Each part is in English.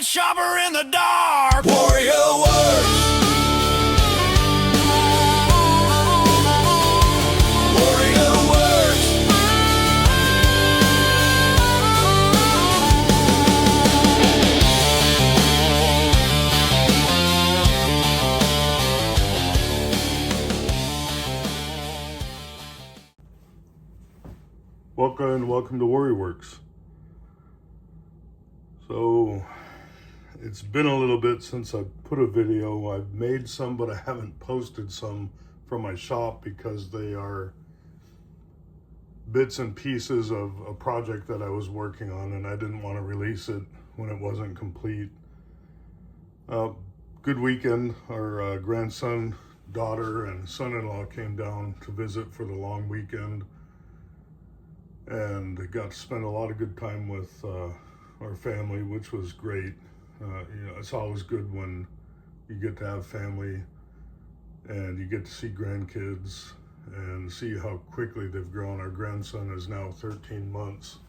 that shopper in the dark. Warrior Werks. Warrior Werks. Welcome to Warrior Werks. So it's been a little bit since I put a video. I've made some, but I haven't posted some from my shop because they are bits and pieces of a project that I was working on, and I didn't want to release it when it wasn't complete. Good weekend. Our grandson, daughter, and son-in-law came down to visit for the long weekend, and got to spend a lot of good time with our family, which was great. It's always good when you get to have family and you get to see grandkids and see how quickly they've grown. Our grandson is now 13 months.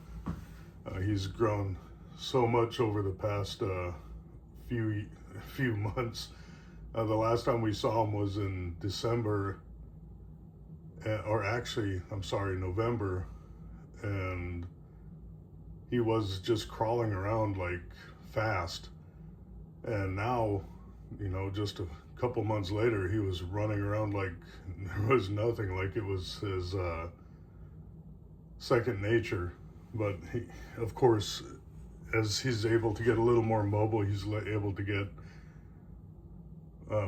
He's grown so much over the past few months. The last time we saw him was in December, November, and he was just crawling around like fast. And now, just a couple months later, he was running around like there was nothing, like it was his second nature. But he, of course, as he's able to get a little more mobile, he's able to get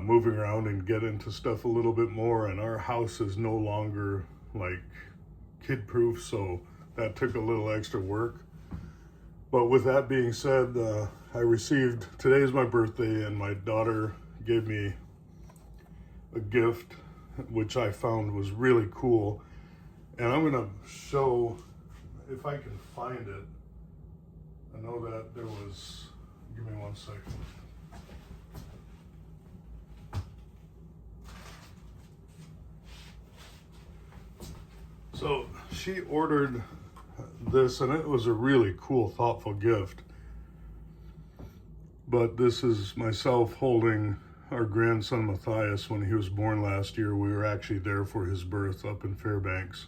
moving around and get into stuff a little bit more. And our house is no longer like kid-proof, so that took a little extra work. But with that being said, today is my birthday, and my daughter gave me a gift, which I found was really cool. And I'm gonna show, if I can find it. I know that there was, give me 1 second. So she ordered this, and it was a really cool, thoughtful gift. But this is myself holding our grandson Matthias when he was born last year. We were actually there for his birth up in Fairbanks.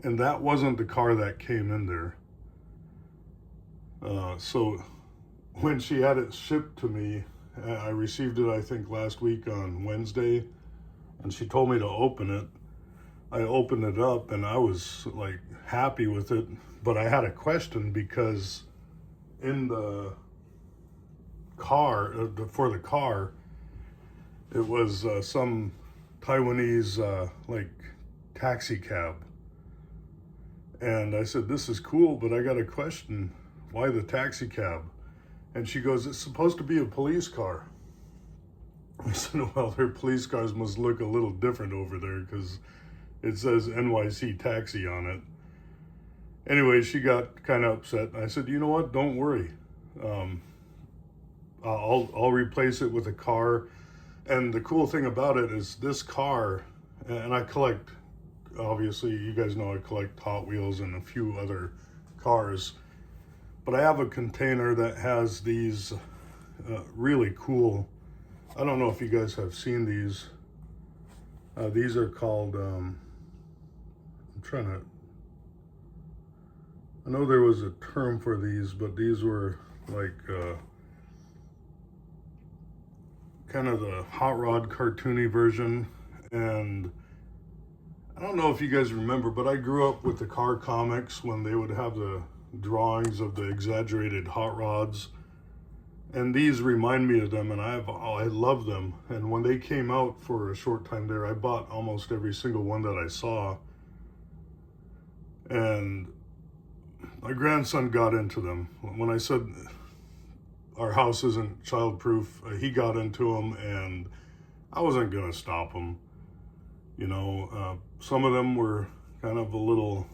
And that wasn't the car that came in there. So when she had it shipped to me, I received it, I think, last week on Wednesday, and she told me to open it. I opened it up and I was like happy with it, but I had a question because in the car, for the car, it was some Taiwanese like taxi cab. And I said, this is cool, but I got a question. Why the taxi cab? And she goes, it's supposed to be a police car. I said, well, their police cars must look a little different over there because it says NYC taxi on it. Anyway, she got kind of upset. I said, you know what? Don't worry. I'll replace it with a car. And the cool thing about it is this car, and I collect, obviously, you guys know I collect Hot Wheels and a few other cars. But I have a container that has these really cool, I don't know if you guys have seen these. These are called, I know there was a term for these, but these were like kind of the hot rod cartoony version. And I don't know if you guys remember, but I grew up with the car comics when they would have the drawings of the exaggerated hot rods. And these remind me of them, and I love them. And when they came out for a short time there, I bought almost every single one that I saw. And my grandson got into them. When I said our house isn't child-proof, he got into them, and I wasn't gonna stop him. Some of them were kind of a little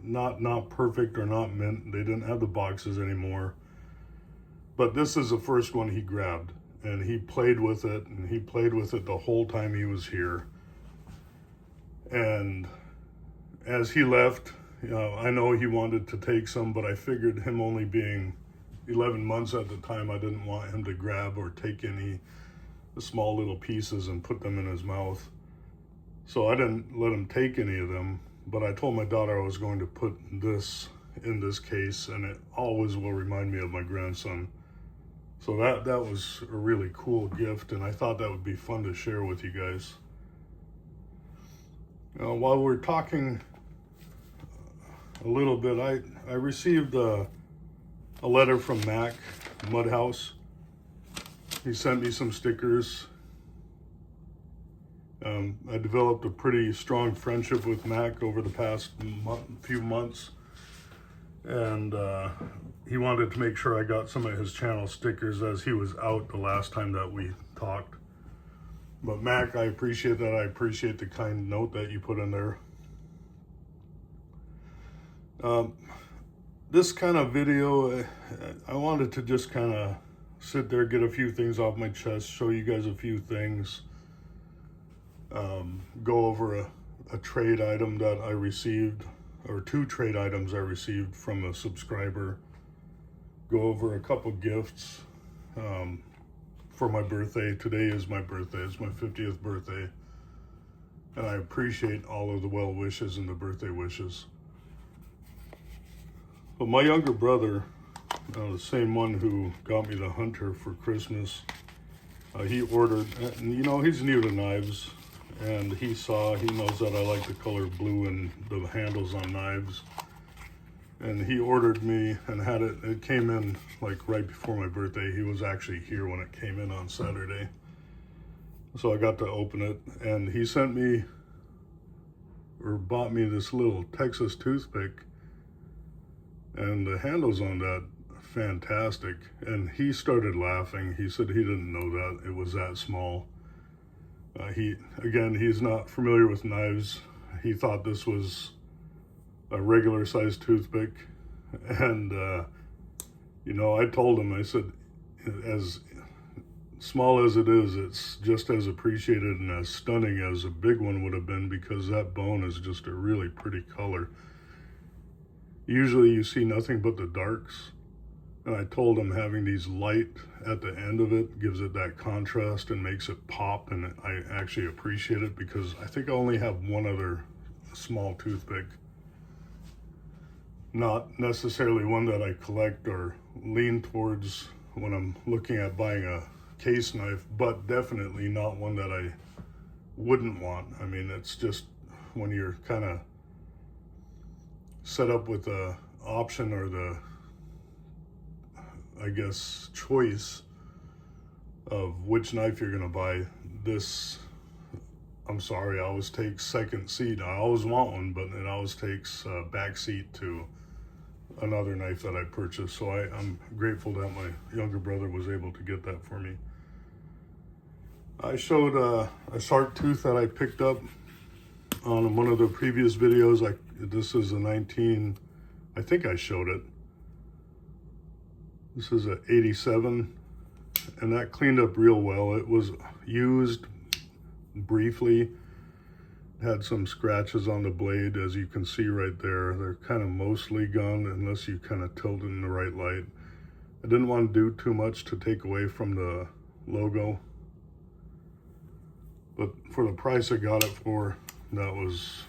not perfect or not mint. They didn't have the boxes anymore. But this is the first one he grabbed, and he played with it, and he played with it the whole time he was here. And as he left, I know he wanted to take some, but I figured him only being 11 months at the time, I didn't want him to grab or take any small little pieces and put them in his mouth. So I didn't let him take any of them, but I told my daughter I was going to put this in this case, and it always will remind me of my grandson. So that was a really cool gift, and I thought that would be fun to share with you guys. While we're talking a little bit, I received a letter from Mac Mudhouse. He sent me some stickers. I developed a pretty strong friendship with Mac over the past few months, and he wanted to make sure I got some of his channel stickers as he was out the last time that we talked. But Mac, I appreciate that. I appreciate the kind note that you put in there. This kind of video, I wanted to just kind of sit there, get a few things off my chest, show you guys a few things, go over a trade item that I received, or 2 trade items I received from a subscriber, go over a couple gifts for my birthday. Today is my birthday. It's my 50th birthday, and I appreciate all of the well wishes and the birthday wishes. But my younger brother, the same one who got me the Hunter for Christmas, he ordered, and you know, he's new to knives, and he knows that I like the color blue and the handles on knives. And he ordered me and had it came in like right before my birthday. He was actually here when it came in on Saturday. So I got to open it, and he sent me, or bought me, this little Texas toothpick, and the handles on that, fantastic. And he started laughing. He said he didn't know that it was that small. He's not familiar with knives. He thought this was a regular sized toothpick. And, you know, I told him, I said, as small as it is, it's just as appreciated and as stunning as a big one would have been, because that bone is just a really pretty color. Usually you see nothing but the darks. And I told him having these light at the end of it gives it that contrast and makes it pop, and I actually appreciate it, because I think I only have one other small toothpick. Not necessarily one that I collect or lean towards when I'm looking at buying a case knife, but definitely not one that I wouldn't want. I mean, it's just when you're kind of set up with the option, or the, I guess, choice of which knife you're gonna buy. This, I'm sorry, I always take second seat. I always want one, but it always takes back seat to another knife that I purchased. So I'm grateful that my younger brother was able to get that for me. I showed a shark tooth that I picked up on one of the previous videos. This is a 19, I think I showed it. This is a 87, and that cleaned up real well. It was used briefly. Had some scratches on the blade, as you can see right there. They're kind of mostly gone unless you kind of tilt it in the right light. I didn't want to do too much to take away from the logo, but for the price I got it for, that was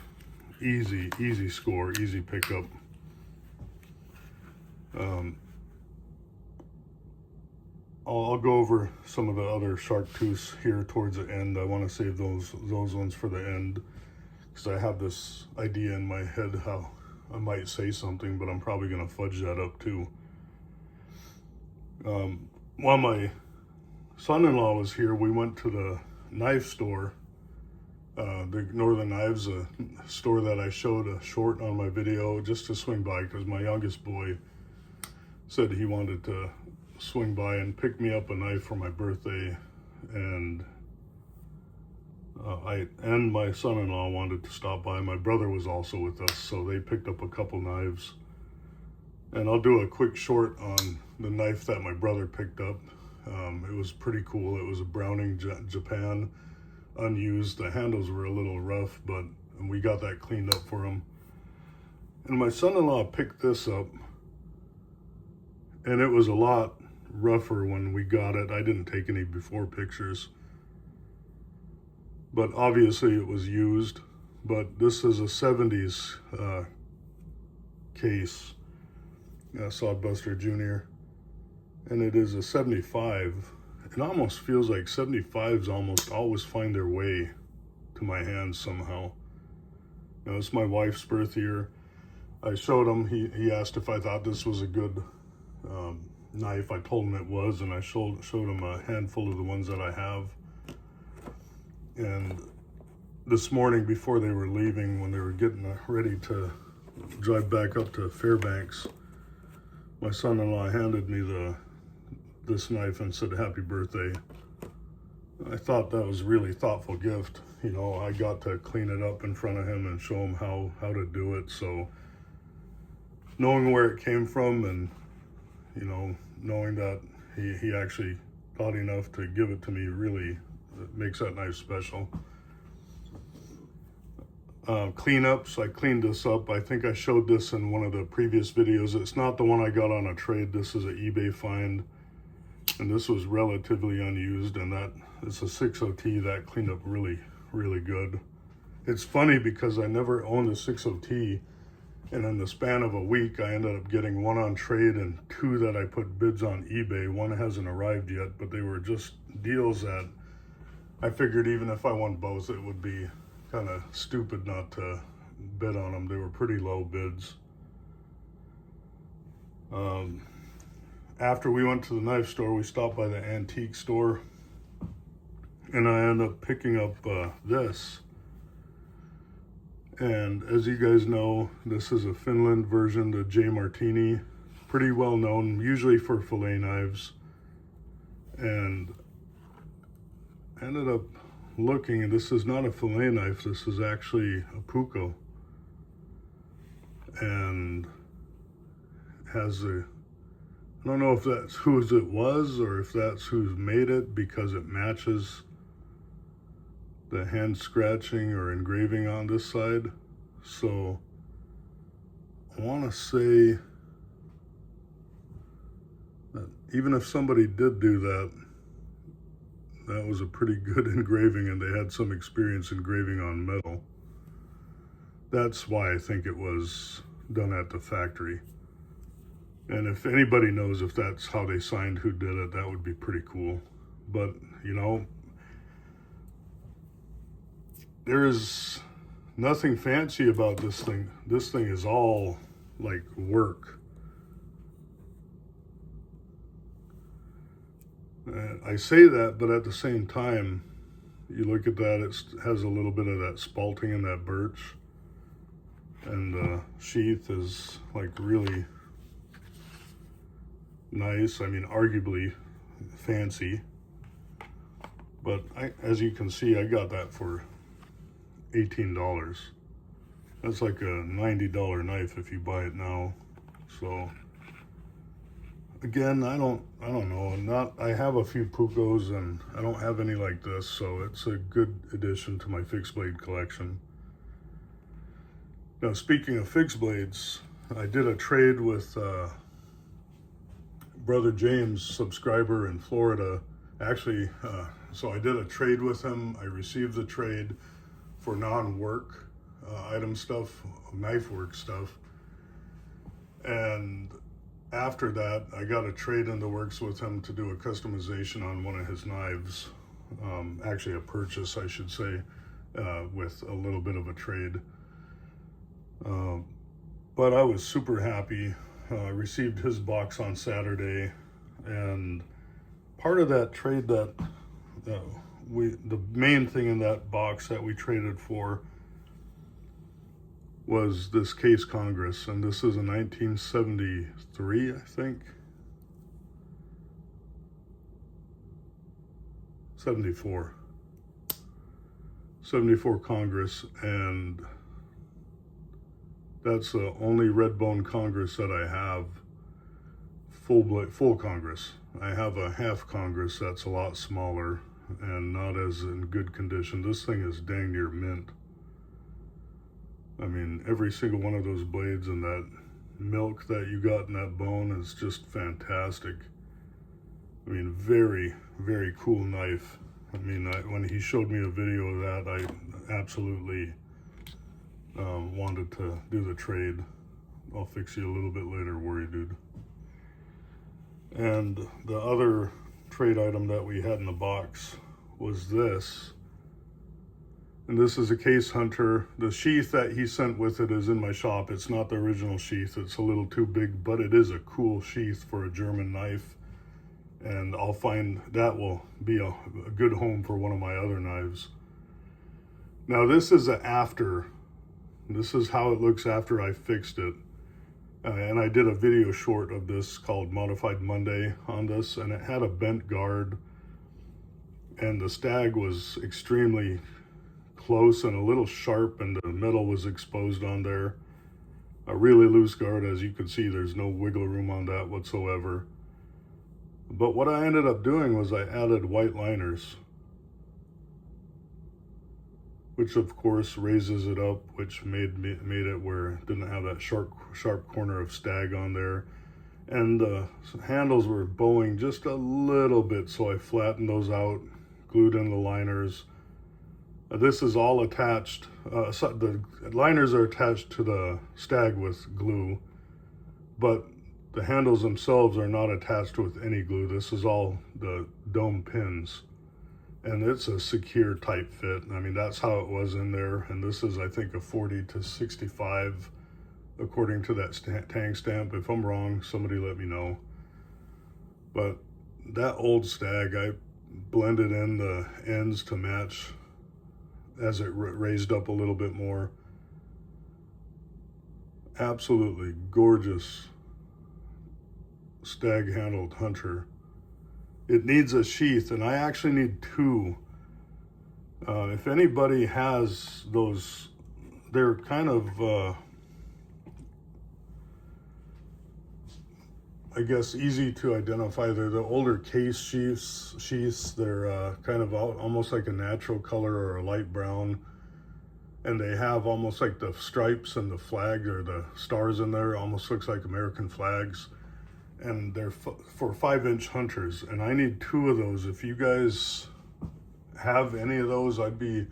easy score, easy pickup. I'll go over some of the other shark tooths here towards the end. I want to save those ones for the end, because I have this idea in my head how I might say something, but I'm probably going to fudge that up too. While my son-in-law was here, we went to the knife store, the Northern Knives, a store that I showed a short on my video, just to swing by, because my youngest boy said he wanted to swing by and pick me up a knife for my birthday, and I and my son-in-law wanted to stop by. My brother was also with us, so they picked up a couple knives. And I'll do a quick short on the knife that my brother picked up. It was pretty cool. It was a Browning Japan, unused. The handles were a little rough, but we got that cleaned up for him. And my son-in-law picked this up, And it was a lot rougher when we got it. I didn't take any before pictures, but obviously it was used. But this is a 70s case, Sodbuster Jr., and it is a 75. It almost feels like 75s almost always find their way to my hands somehow. You know, it's my wife's birth year. I showed him, he asked if I thought this was a good knife. I told him it was, and I showed him a handful of the ones that I have. And this morning, before they were leaving, when they were getting ready to drive back up to Fairbanks, my son-in-law handed me this knife and said, "Happy birthday." I thought that was a really thoughtful gift. You know, I got to clean it up in front of him and show him how to do it. So knowing where it came from, and, you know, knowing that he actually thought enough to give it to me, really makes that knife special. Cleanups, I cleaned this up. I think I showed this in one of the previous videos. It's not the one I got on a trade. This is an eBay find, and this was relatively unused, and that it's a 60T. That cleaned up really, really good. It's funny because I never owned a 60T, and in the span of a week, I ended up getting one on trade and two that I put bids on eBay. One hasn't arrived yet, but they were just deals that I figured even if I won both, it would be kind of stupid not to bid on them. They were pretty low bids. After we went to the knife store, we stopped by the antique store, and I ended up picking up this. And as you guys know, this is a Finland version, the J Martini, pretty well known, usually for fillet knives. And I ended up looking, and this is not a fillet knife, this is actually a puko, and has a, I don't know if that's whose it was or if that's who's made it, because it matches the hand scratching or engraving on this side. So I want to say that even if somebody did do that, that was a pretty good engraving, and they had some experience engraving on metal. That's why I think it was done at the factory. And if anybody knows if that's how they signed who did it, that would be pretty cool. But, you know, there is nothing fancy about this thing. This thing is all like work. I say that, but at the same time, you look at that, it has a little bit of that spalting and that birch. And the sheath is like really nice. I mean, arguably fancy. But as you can see, I got that for $18. That's like a $90 knife if you buy it now. So again, I don't know. I have a few Pukos, and I don't have any like this, so it's a good addition to my fixed blade collection. Now, speaking of fixed blades, I did a trade with Brother James, subscriber in Florida. Actually, so I did a trade with him. I received the trade for non-work item stuff, knife work stuff, and after that, I got a trade in the works with him to do a customization on one of his knives. Actually, a purchase, I should say, with a little bit of a trade. But I was super happy. Received his box on Saturday, and part of that trade the main thing in that box that we traded for was this case Congress, and this is a 1973, I think. 74 Congress, and that's the only red bone Congress that I have. Full Congress. I have a half Congress that's a lot smaller and not as in good condition. This thing is dang near mint. I mean, every single one of those blades in that milk that you got in that bone is just fantastic. I mean, very, very cool knife. I mean, when he showed me a video of that, I absolutely wanted to do the trade. I'll fix you a little bit later, Warrior Dude. And the other trade item that we had in the box was this. And this is a case hunter. The sheath that he sent with it is in my shop. It's not the original sheath. It's a little too big, but it is a cool sheath for a German knife. And I'll find that will be a good home for one of my other knives. Now this is a after. This is how it looks after I fixed it. And I did a video short of this called Modified Monday on this, and it had a bent guard, and the stag was extremely close and a little sharp, and the metal was exposed on there. A really loose guard, as you can see, there's no wiggle room on that whatsoever. But what I ended up doing was I added white liners, which of course raises it up, which made it where it didn't have that sharp corner of stag on there. And the handles were bowing just a little bit, so I flattened those out, glued in the liners. This is all attached. So the liners are attached to the stag with glue, but the handles themselves are not attached with any glue. This is all the dome pins. And it's a secure tight fit. I mean, that's how it was in there. And this is, I think, a 40 to 65, according to that tang stamp. If I'm wrong, somebody let me know. But that old stag, I blended in the ends to match as it raised up a little bit more. Absolutely gorgeous stag-handled hunter. It needs a sheath, and I actually need two. If anybody has those, they're kind of, I guess, easy to identify. They're the older case sheaths. They're kind of almost like a natural color or a light brown. And they have almost like the stripes and the flag or the stars in there. Almost looks like American flags. And they're for 5-inch hunters, and I need two of those. If you guys have any of those, I'd be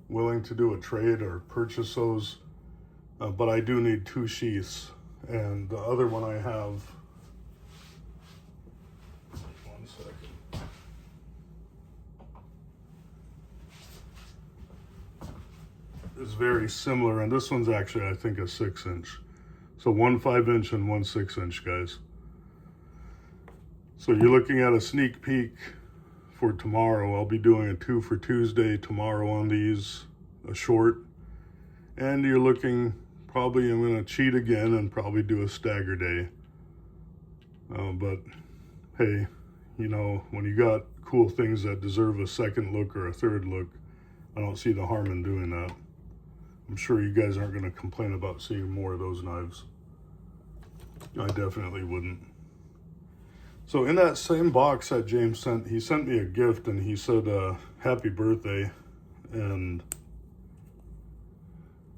willing to do a trade or purchase those, but I do need two sheaths. And the other one I have, one second, is very similar, and this one's actually, I think, a 6-inch. So one 5-inch and one 6-inch, guys. So you're looking at a sneak peek for tomorrow. I'll be doing a 2 for Tuesday tomorrow on these, a short. And you're looking, probably I'm gonna cheat again and probably do a stagger day. But hey, you know, when you got cool things that deserve a second look or a third look, I don't see the harm in doing that. I'm sure you guys aren't gonna complain about seeing more of those knives. I definitely wouldn't. So in that same box that James sent, he sent me a gift, and he said, happy birthday. And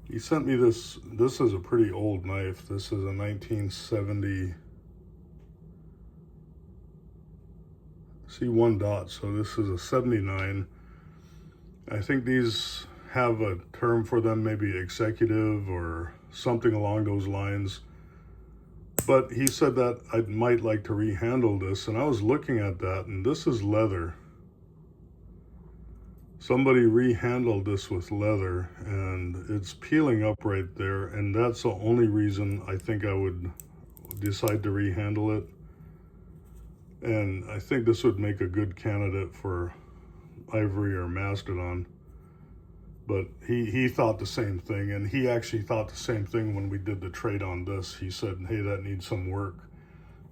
he sent me this. This is a pretty old knife. This is a 1970 C1 dot. So this is a 79. I think these have a term for them, maybe executive or something along those lines. But he said that I might like to rehandle this, and I was looking at that, and this is leather. Somebody rehandled this with leather, and it's peeling up right there, and that's the only reason I think I would decide to rehandle it. And I think this would make a good candidate for ivory or mastodon. But he thought the same thing, and he actually thought the same thing when we did the trade on this. He said, hey, that needs some work.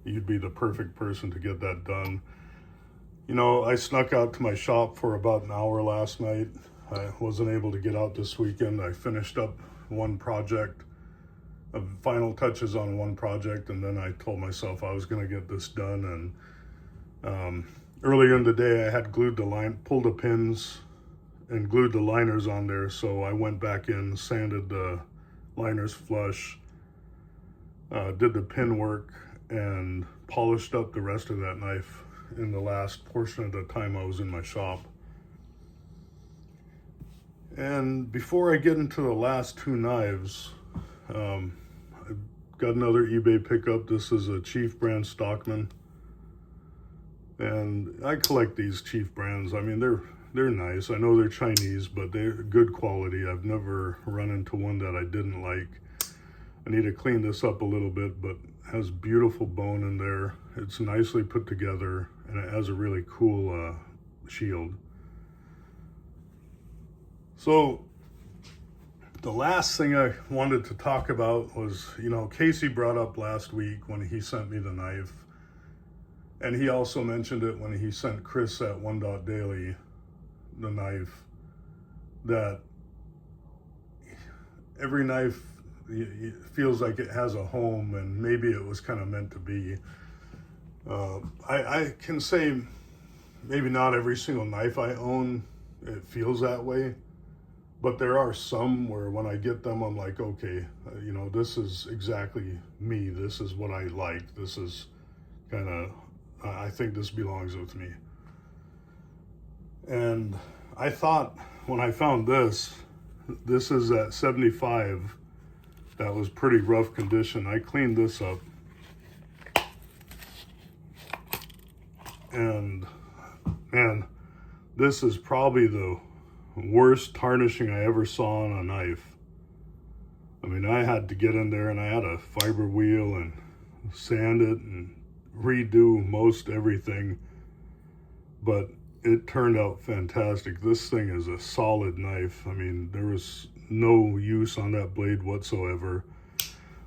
You'd be the perfect person to get that done. You know, I snuck out to my shop for about an hour last night. I wasn't able to get out this weekend. I finished up one project, final touches on one project, and then I told myself I was gonna get this done. And earlier in the day, I had glued the line, pulled the pins, and glued the liners on there. So I went back in, sanded the liners flush, did the pin work and polished up the rest of that knife in the last portion of the time I was in my shop. And before I get into the last two knives, I've got another eBay pickup. This is a Chief brand Stockman. And I collect these Chief brands. I mean, they're nice. I know they're Chinese, but they're good quality. I've never run into one that I didn't like. I need to clean this up a little bit, but it has beautiful bone in there. It's nicely put together, and it has a really cool shield. So the last thing I wanted to talk about was, Casey brought up last week when he sent me the knife, and he also mentioned it when he sent Chris at One Dot Daily the knife, that every knife feels like it has a home, and maybe it was kind of meant to be. I can say maybe not every single knife I own, it feels that way, but there are some where when I get them, I'm like, okay, this is exactly me. This is what I like. This is kind of, I think this belongs with me. And I thought when I found this is at 75. That was pretty rough condition. I cleaned this up. And man, this is probably the worst tarnishing I ever saw on a knife. I mean, I had to get in there and I had a fiber wheel and sand it and redo most everything, but it turned out fantastic. This thing is a solid knife. I mean, there was no use on that blade whatsoever.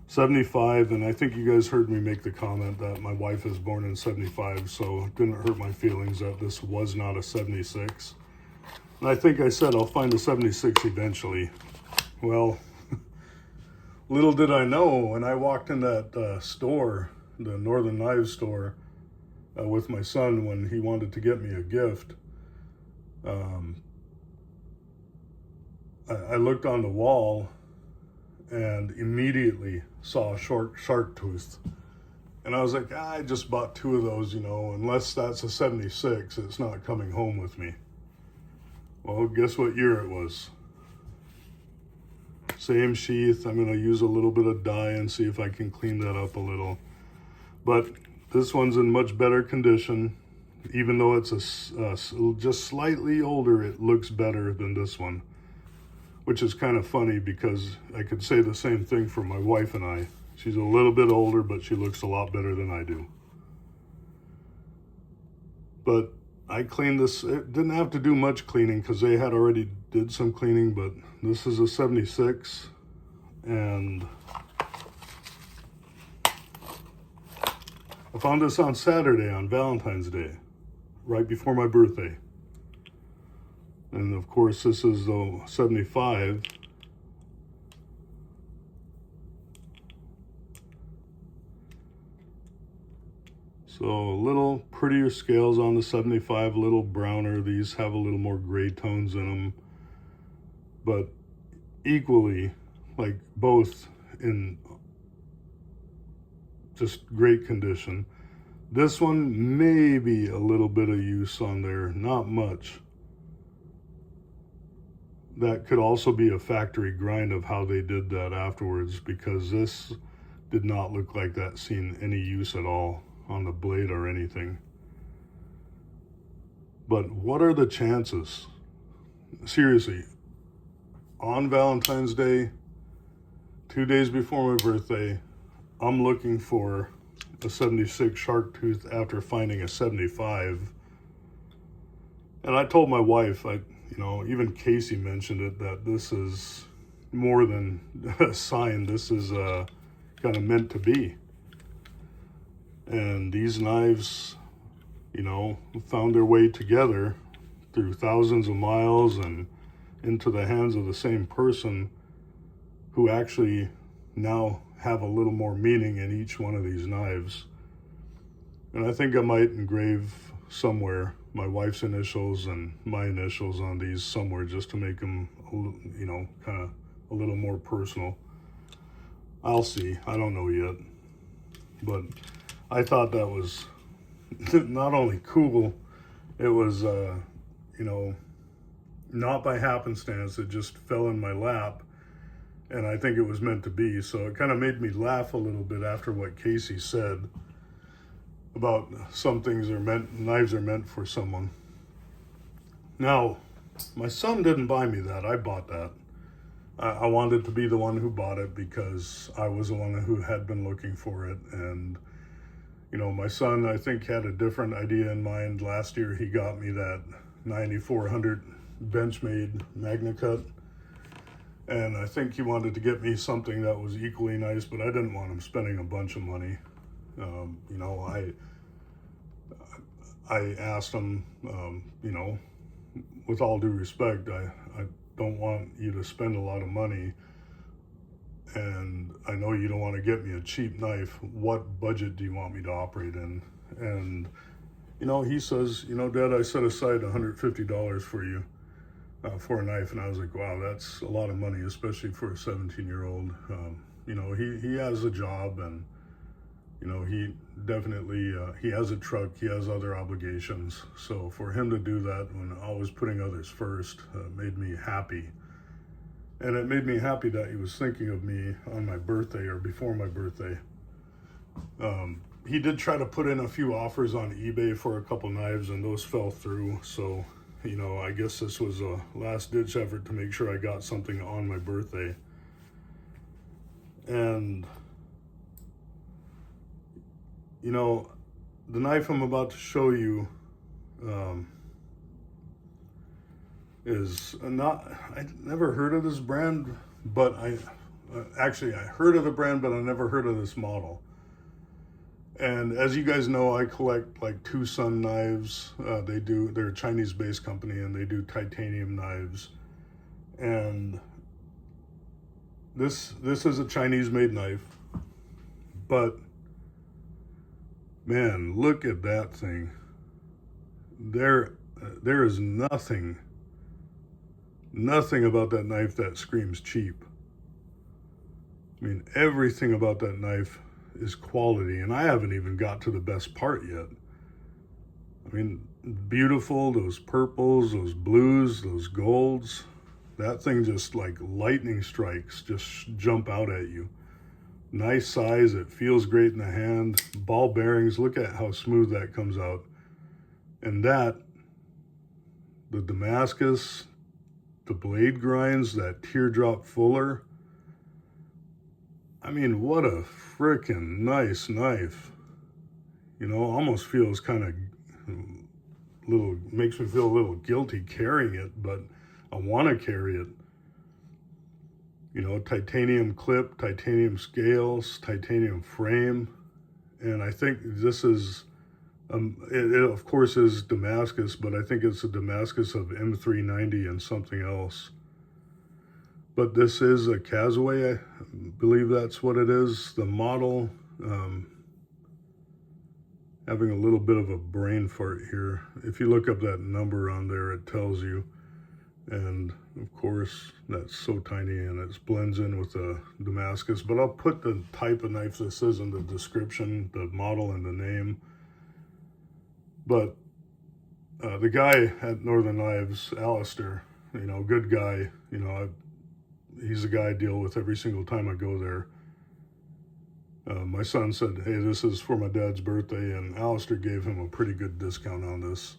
75, and I think you guys heard me make the comment that my wife is born in 75, so it didn't hurt my feelings that this was not a 76. And I think I said I'll find a 76 eventually. Well, little did I know when I walked in that store, the Northern Knives store, with my son when he wanted to get me a gift. I looked on the wall and immediately saw a short shark tooth. And I was like, I just bought two of those, unless that's a 76, it's not coming home with me. Well, guess what year it was? Same sheath. I'm going to use a little bit of dye and see if I can clean that up a little. But this one's in much better condition. Even though it's just slightly older, it looks better than this one. Which is kind of funny because I could say the same thing for my wife and I. She's a little bit older, but she looks a lot better than I do. But I cleaned this. It didn't have to do much cleaning because they had already did some cleaning, but this is a 76. And I found this on Saturday, on Valentine's Day, right before my birthday. And of course, this is the 75. So a little prettier scales on the 75, a little browner. These have a little more gray tones in them. But equally, like both in just great condition. This one, maybe a little bit of use on there, not much. That could also be a factory grind of how they did that afterwards, because this did not look like that seen any use at all on the blade or anything. But what are the chances? Seriously, on Valentine's Day, 2 days before my birthday, I'm looking for a 76 shark tooth after finding a 75. And I told my wife, even Casey mentioned it, that this is more than a sign. This is kind of meant to be. And these knives, found their way together through thousands of miles and into the hands of the same person who actually now have a little more meaning in each one of these knives. And I think I might engrave somewhere my wife's initials and my initials on these somewhere, just to make them, kind of a little more personal. I'll see. I don't know yet. But I thought that was not only cool, it was, not by happenstance. It just fell in my lap, and I think it was meant to be. So it kind of made me laugh a little bit after what Casey said about some things knives are meant for someone. Now, my son didn't buy me that. I bought that. I wanted to be the one who bought it because I was the one who had been looking for it. And, my son, I think, had a different idea in mind. Last year, he got me that 9400 Benchmade Magna Cut. And I think he wanted to get me something that was equally nice, but I didn't want him spending a bunch of money. I asked him, with all due respect, I don't want you to spend a lot of money, and I know you don't want to get me a cheap knife. What budget do you want me to operate in? And, he says, Dad, I set aside $150 for you for a knife. And I was like, wow, that's a lot of money, especially for a 17-year-old. He has a job, and, he definitely, he has a truck, he has other obligations. So for him to do that when I was putting others first made me happy. And it made me happy that he was thinking of me on my birthday or before my birthday. He did try to put in a few offers on eBay for a couple knives, and those fell through. So, I guess this was a last-ditch effort to make sure I got something on my birthday. And, the knife I'm about to show you is not, I never heard of this brand, but I heard of the brand, but I never heard of this model. And as you guys know, I collect like Tucson knives. They're a Chinese-based company, and they do titanium knives. And this is a Chinese-made knife, but man, look at that thing. There is nothing about that knife that screams cheap. I mean, everything about that knife is quality, and I haven't even got to the best part yet. I mean, beautiful, those purples, those blues, those golds. That thing just like lightning strikes, just jump out at you. Nice size, it feels great in the hand. Ball bearings, look at how smooth that comes out. And the Damascus, the blade grinds, that teardrop fuller. I mean, what a frickin' nice knife. Almost feels kind of makes me feel a little guilty carrying it, but I want to carry it. Titanium clip, titanium scales, titanium frame. And I think this is, it of course is Damascus, but I think it's a Damascus of M390 and something else. But this is a Cassowary, I believe that's what it is. The model, having a little bit of a brain fart here. If you look up that number on there, it tells you. And of course, that's so tiny, and it blends in with the Damascus. But I'll put the type of knife this is in the description, the model and the name. But the guy at Northern Knives, Alistair, good guy. He's the guy I deal with every single time I go there. My son said, hey, this is for my dad's birthday, and Alistair gave him a pretty good discount on this.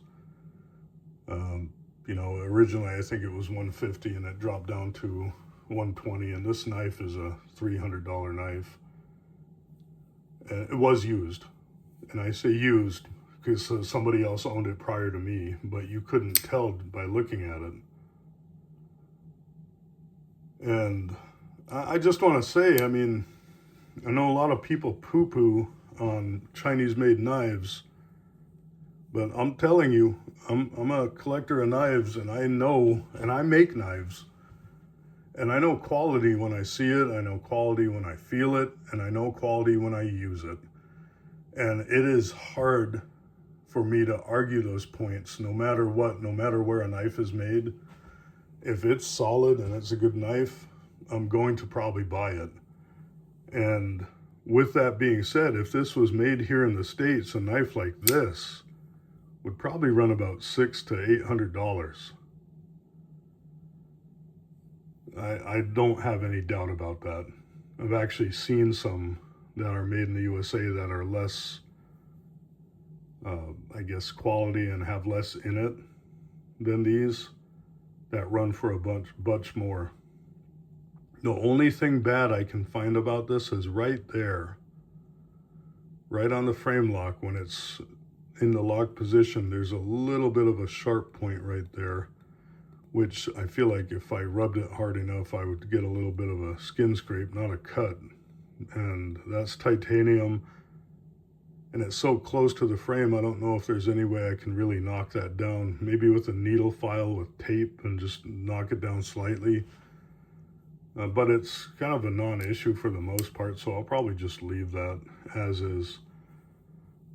Originally I think it was $150, and it dropped down to $120, and this knife is a $300 knife. And it was used, and I say used because somebody else owned it prior to me, but you couldn't tell by looking at it. And I just want to say, I mean, I know a lot of people poo-poo on Chinese-made knives, but I'm telling you, I'm a collector of knives, and I know, and I make knives. And I know quality when I see it, I know quality when I feel it, and I know quality when I use it. And it is hard for me to argue those points, no matter what, no matter where a knife is made. If it's solid and it's a good knife, I'm going to probably buy it. And with that being said, if this was made here in the States, a knife like this would probably run about $600 to $800. I don't have any doubt about that. I've actually seen some that are made in the USA that are less, I guess, quality and have less in it than these that run for a bunch more. The only thing bad I can find about this is right there, right on the frame lock, when it's in the lock position, there's a little bit of a sharp point right there, which I feel like if I rubbed it hard enough, I would get a little bit of a skin scrape, not a cut. And that's titanium, and it's so close to the frame, I don't know if there's any way I can really knock that down. Maybe with a needle file with tape and just knock it down slightly. But it's kind of a non-issue for the most part, so I'll probably just leave that as is.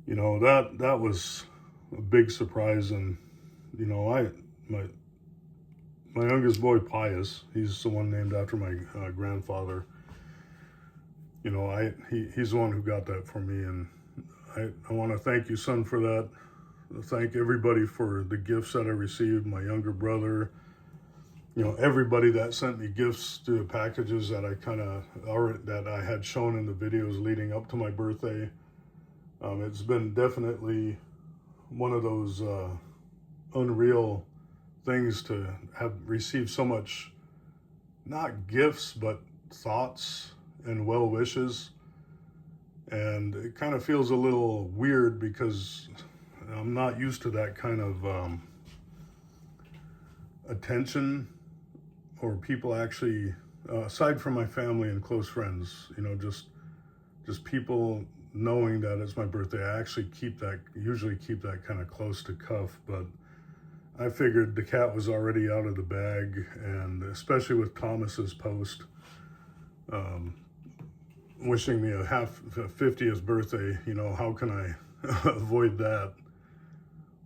You know, that was a big surprise. And you know, my youngest boy, Pius, he's the one named after my grandfather. You know, he's the one who got that for me, and I want to thank you, son, for that. Thank everybody for the gifts that I received. My younger brother, you know, everybody that sent me gifts through the packages that I had shown in the videos leading up to my birthday. It's been definitely one of those unreal things to have received so much, not gifts, but thoughts and well wishes. And it kind of feels a little weird because I'm not used to that kind of attention, or people actually, aside from my family and close friends, you know, just people knowing that it's my birthday. I actually usually keep that kind of close to cuff, but I figured the cat was already out of the bag, and especially with Thomas's post, wishing me a 50th birthday, you know, how can I avoid that?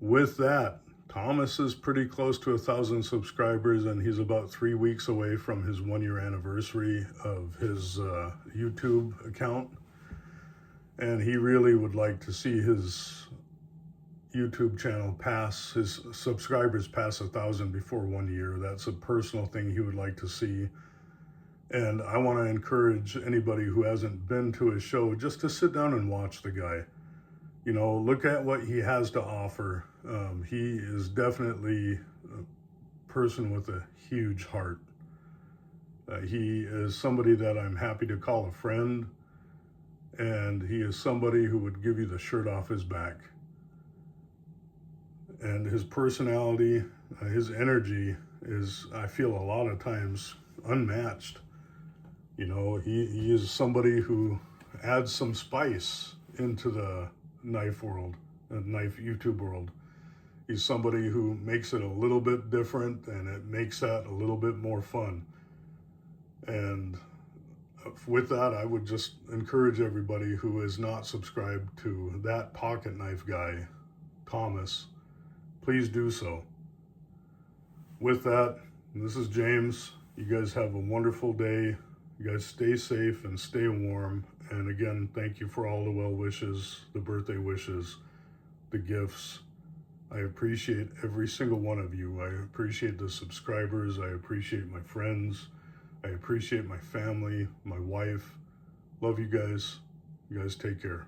With that, Thomas is pretty close to 1,000 subscribers, and he's about 3 weeks away from his 1-year anniversary of his YouTube account. And he really would like to see his YouTube channel his subscribers pass 1,000 before 1 year. That's a personal thing he would like to see. And I want to encourage anybody who hasn't been to his show just to sit down and watch the guy. You know, look at what he has to offer. He is definitely a person with a huge heart. He is somebody that I'm happy to call a friend, and he is somebody who would give you the shirt off his back. And his personality, his energy is, I feel, a lot of times unmatched. You know, he is somebody who adds some spice into the knife world, knife YouTube world. He's somebody who makes it a little bit different, and it makes that a little bit more fun. And with that, I would just encourage everybody who is not subscribed to that pocket knife guy, Thomas, please do so. With that, this is James. You guys have a wonderful day. You guys stay safe and stay warm. And again, thank you for all the well wishes, the birthday wishes, the gifts. I appreciate every single one of you. I appreciate the subscribers. I appreciate my friends. I appreciate my family, my wife. Love you guys. You guys take care.